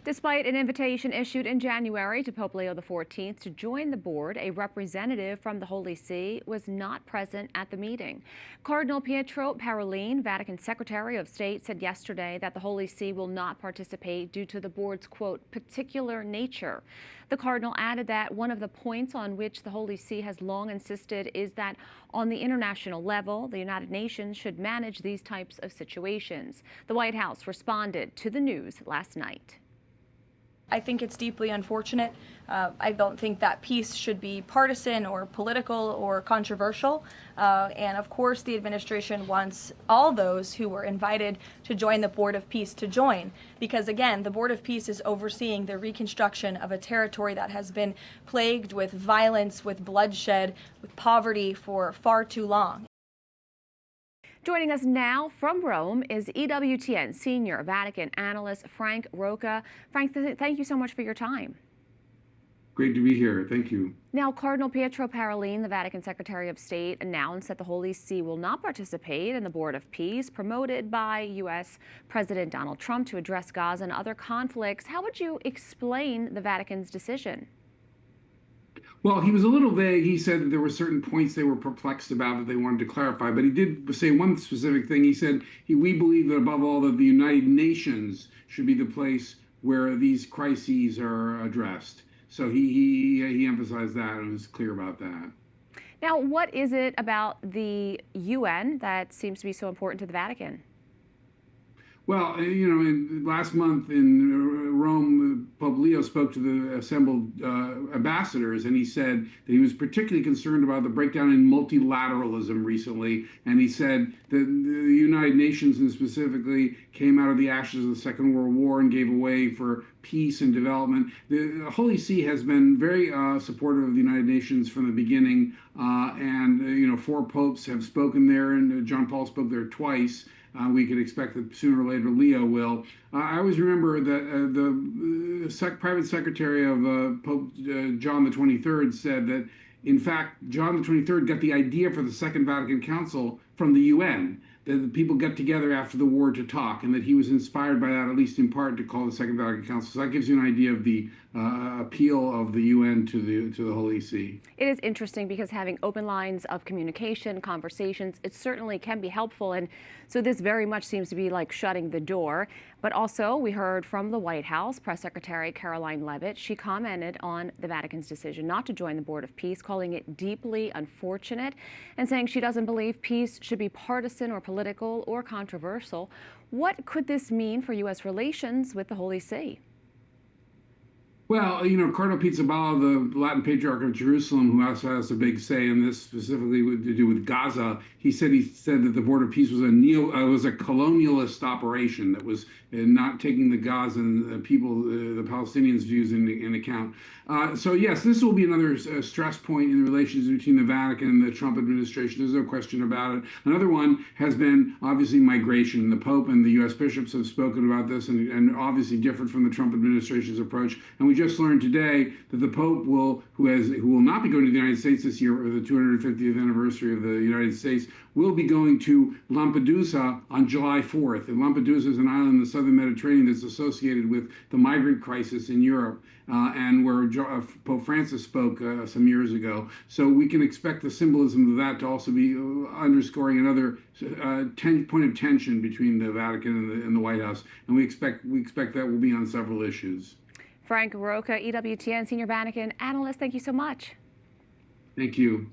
Despite an invitation issued in January to Pope Leo XIV to join the board, a representative from the Holy See was not present at the meeting. Cardinal Pietro Parolin, Vatican Secretary of State, said yesterday that the Holy See will not participate due to the board's, quote, particular nature. The Cardinal added that one of the points on which the Holy See has long insisted is that on the international level, the United Nations should manage these types of situations. The White House responded to the news last night. I think it's deeply unfortunate. I don't think that peace should be partisan or political or controversial. And of course, the administration wants all those who were invited to join the Board of Peace to join. Because again, the Board of Peace is overseeing the reconstruction of a territory that has been plagued with violence, with bloodshed, with poverty for far too long. Joining us now from Rome is EWTN Senior Vatican Analyst Frank Rocca. Frank, thank you so much for your time. Great to be here. Thank you. Now, Cardinal Pietro Parolin, the Vatican Secretary of State, announced that the Holy See will not participate in the Board of Peace promoted by U.S. President Donald Trump to address Gaza and other conflicts. How would you explain the Vatican's decision? Well, he was a little vague. He said that there were certain points they were perplexed about that they wanted to clarify, but he did say one specific thing. He said, we believe that above all that the United Nations should be the place where these crises are addressed. So he emphasized that and was clear about that. Now, what is it about the UN that seems to be so important to the Vatican? Well, last month in Rome, Pope Leo spoke to the assembled ambassadors, and he said that he was particularly concerned about the breakdown in multilateralism recently. And he said that the United Nations, and specifically, came out of the ashes of the Second World War and gave a way for peace and development. The Holy See has been very supportive of the United Nations from the beginning, and 4 popes have spoken there, and John Paul spoke there twice. We could expect that sooner or later Leo will. I always remember that the private secretary of Pope John the 23rd said that, in fact, John the 23rd got the idea for the Second Vatican Council from the UN, that the people get together after the war to talk, and that he was inspired by that, at least in part, to call the Second Vatican Council. So that gives you an idea of the appeal of the UN to the Holy See. It is interesting because having open lines of communication, conversations, it certainly can be helpful. And so this very much seems to be like shutting the door. But also, we heard from the White House, Press Secretary Karoline Leavitt. She commented on the Vatican's decision not to join the Board of Peace, calling it deeply unfortunate and saying she doesn't believe peace should be partisan or political or controversial. What could this mean for U.S. relations with the Holy See? Well, Cardinal Pietro Parolin, the Latin Patriarch of Jerusalem, who also has a big say in this, specifically to do with Gaza, he said that the Board of Peace was a colonialist operation that was not taking the Gazan people, the Palestinians' views in account. So yes, this will be another stress point in the relations between the Vatican and the Trump administration. There's no question about it. Another one has been obviously migration. The Pope and the U.S. bishops have spoken about this, and obviously different from the Trump administration's approach. And we just learned today that the Pope who will not be going to the United States this year, or the 250th anniversary of the United States, will be going to Lampedusa on July 4th. And Lampedusa is an island in the southern Mediterranean that's associated with the migrant crisis in Europe, and where Pope Francis spoke some years ago. So we can expect the symbolism of that to also be underscoring another point of tension between the Vatican and the White House. And we expect that will be on several issues. Frank Rocca, EWTN Senior Vatican Analyst, thank you so much. Thank you.